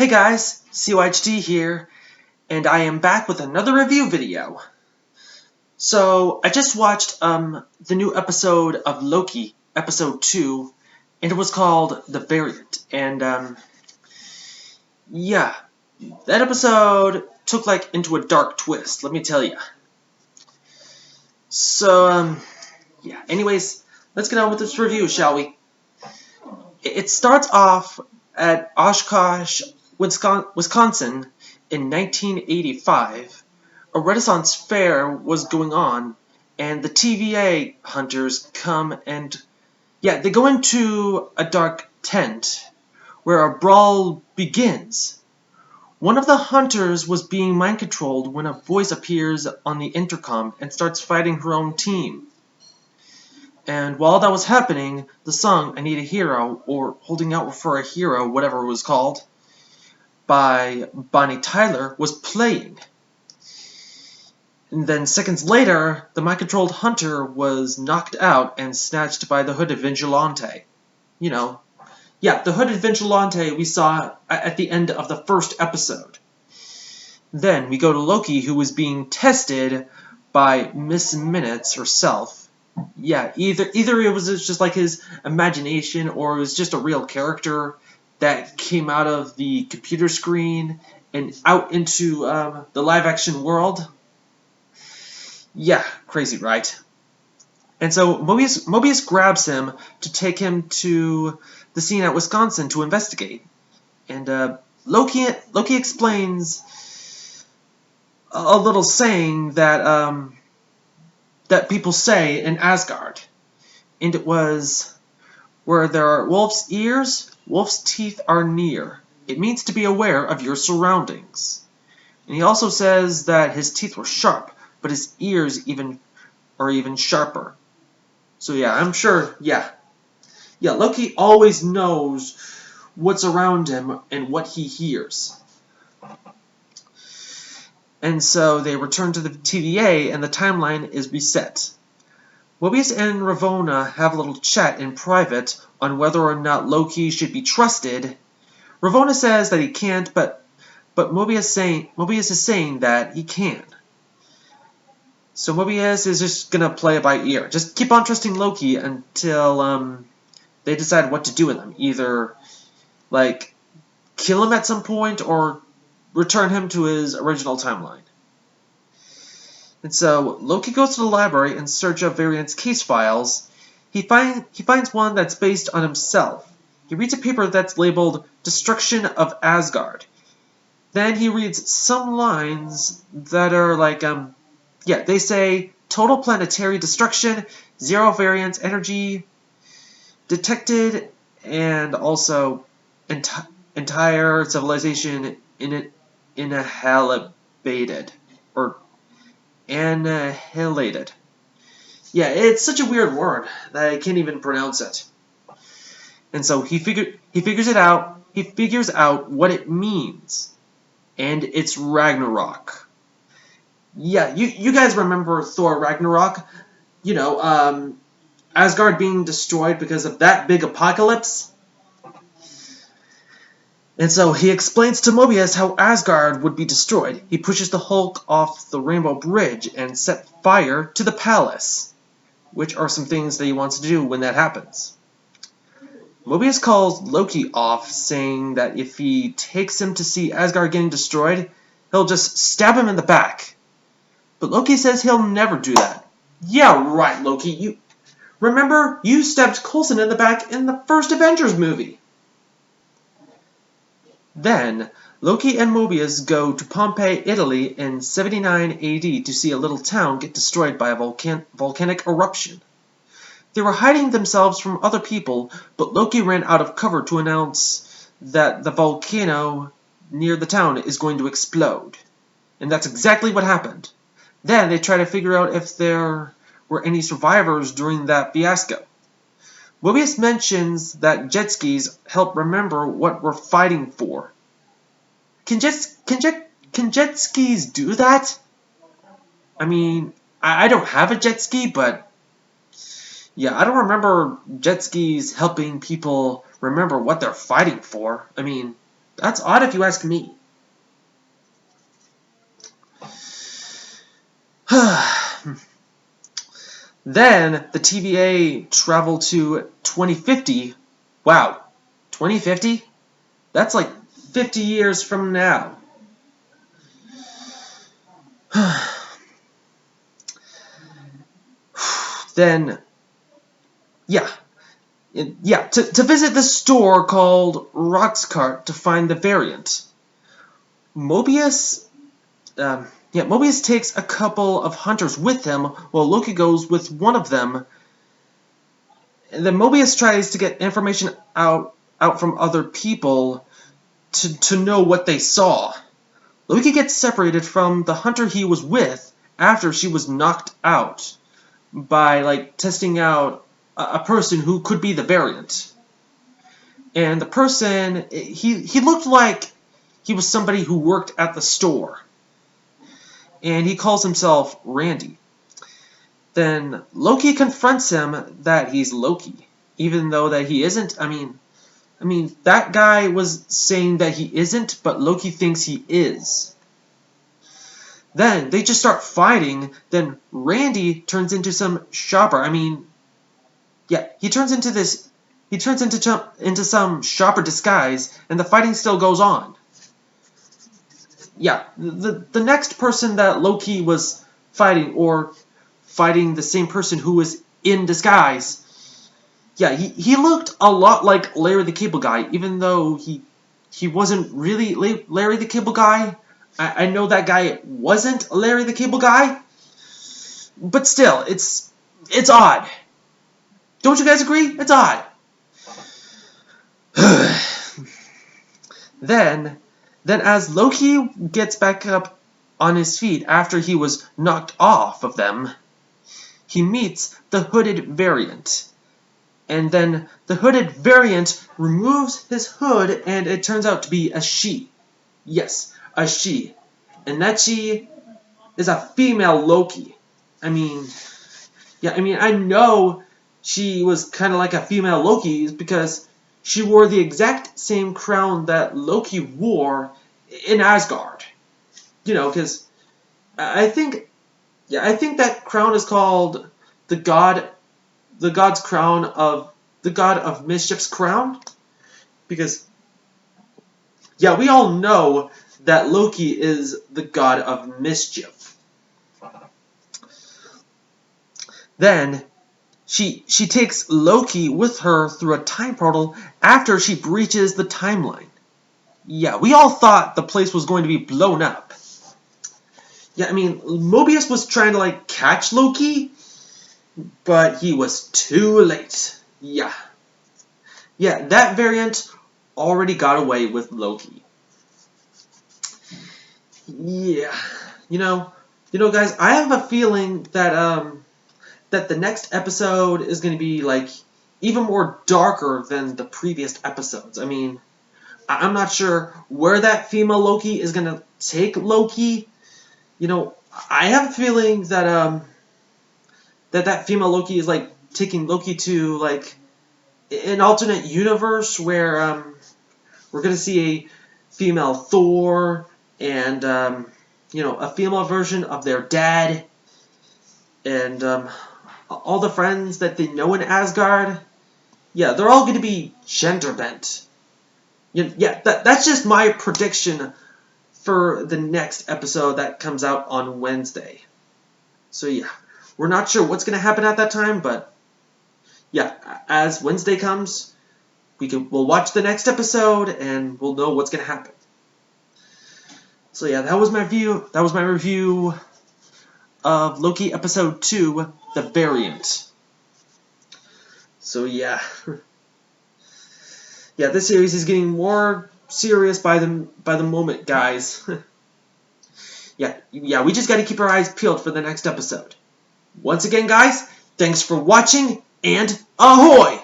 Hey guys, CYHD here, and I am back with another review video. So, I just watched the new episode of Loki, episode 2, and it was called The Variant. And yeah, that episode took into a dark twist, let me tell you. So, yeah, anyways, let's get on with this review, shall we? It starts off at Oshkosh, Wisconsin in 1985. A Renaissance fair was going on, and the TVA hunters come and, they go into a dark tent where a brawl begins. One of the hunters was being mind-controlled when a voice appears on the intercom and starts fighting her own team. And while that was happening, the song I Need a Hero, or Holding Out for a Hero, whatever it was called, by Bonnie Tyler was playing. And then seconds later, the mind-controlled hunter was knocked out and snatched by the hooded vigilante. The hooded vigilante we saw at the end of the first episode. Then we go to Loki, who was being tested by Miss Minutes herself. Yeah, either it was just like his imagination, or it was just a real character that came out of the computer screen and out into the live-action world. Yeah, crazy, right? And so Mobius grabs him to take him to the scene at Wisconsin to investigate. And Loki explains a little saying that that people say in Asgard, and it was, "Where there are wolf's ears, wolf's teeth are near. It means to be aware of your surroundings." And he also says that his teeth were sharp, but his ears are even sharper. So yeah, I'm sure, Loki always knows what's around him and what he hears. And so they return to the TVA, and the timeline is reset. Mobius and Ravonna have a little chat in private on whether or not Loki should be trusted. Ravonna says that he can't, but Mobius is saying that he can. So Mobius is just gonna play it by ear. Just keep on trusting Loki until they decide what to do with him. Either kill him at some point or return him to his original timeline. And so Loki goes to the library in search of Variant's case files. He finds one that's based on himself. He reads a paper that's labeled "Destruction of Asgard." Then he reads some lines that are they say total planetary destruction, zero variance energy detected, and also entire civilization annihilated or annihilated. Yeah, it's such a weird word that I can't even pronounce it. And so he figures it out. He figures out what it means, and it's Ragnarok. Yeah, you guys remember Thor Ragnarok? Asgard being destroyed because of that big apocalypse. And so he explains to Mobius how Asgard would be destroyed. He pushes the Hulk off the Rainbow Bridge and set fire to the palace, which are some things that he wants to do when that happens. Mobius calls Loki off, saying that if he takes him to see Asgard getting destroyed, he'll just stab him in the back. But Loki says he'll never do that. Yeah, right, Loki. Remember, you stabbed Coulson in the back in the first Avengers movie. Then, Loki and Mobius go to Pompeii, Italy in 79 AD to see a little town get destroyed by a volcanic eruption. They were hiding themselves from other people, but Loki ran out of cover to announce that the volcano near the town is going to explode. And that's exactly what happened. Then they try to figure out if there were any survivors during that fiasco. Mobius mentions that jet skis help remember what we're fighting for. Can jet skis do that? I mean, I don't have a jet ski, but yeah, I don't remember jet skis helping people remember what they're fighting for. I mean, That's odd if you ask me. Then the TVA traveled to 2050. Wow, 2050? That's like 50 years from now. Then, yeah, to visit the store called Roxcart to find the variant. Mobius, Mobius takes a couple of hunters with him, while Loki goes with one of them. And then Mobius tries to get information out from other people to know what they saw. Loki gets separated from the hunter he was with after she was knocked out by testing out a person who could be the variant. And the person, he looked like he was somebody who worked at the store. And he calls himself Randy. Then Loki confronts him that he's Loki, even though that he isn't. I mean, that guy was saying that he isn't, but Loki thinks he is. Then they just start fighting. Then Randy turns into some shopper. He turns into some shopper disguise, and the fighting still goes on. Yeah, the next person that Loki was fighting, or fighting the same person who was in disguise, yeah, he looked a lot like Larry the Cable Guy, even though he wasn't really Larry the Cable Guy. I know that guy wasn't Larry the Cable Guy, but still, it's odd. Don't you guys agree? It's odd. Then as Loki gets back up on his feet after he was knocked off of them, he meets the hooded variant. And then the hooded variant removes his hood, and it turns out to be a she. Yes, a she. And that she is a female Loki. I know she was kind of like a female Loki because she wore the exact same crown that Loki wore in Asgard. Because I think that crown is called the god's crown of the god of mischief's crown, because we all know that Loki is the god of mischief. Then she takes Loki with her through a time portal after she breaches the timeline. Yeah, we all thought the place was going to be blown up. Yeah, Mobius was trying to catch Loki, but he was too late. Yeah, that variant already got away with Loki. Yeah, guys, I have a feeling that that the next episode is going to be even more darker than the previous episodes. I'm not sure where that female Loki is going to take Loki. I have a feeling that that female Loki is taking Loki to an alternate universe where we're going to see a female Thor and a female version of their dad, and all the friends that they know in Asgard. Yeah, they're all going to be gender bent. That's just my prediction for the next episode that comes out on Wednesday. So yeah, we're not sure what's going to happen at that time, but yeah, as Wednesday comes, we'll watch the next episode and we'll know what's going to happen. So yeah, that was my review of Loki episode 2, The Variant. So yeah. Yeah, this series is getting more serious by the moment, guys. yeah, we just got to keep our eyes peeled for the next episode. Once again, guys, thanks for watching, and ahoy!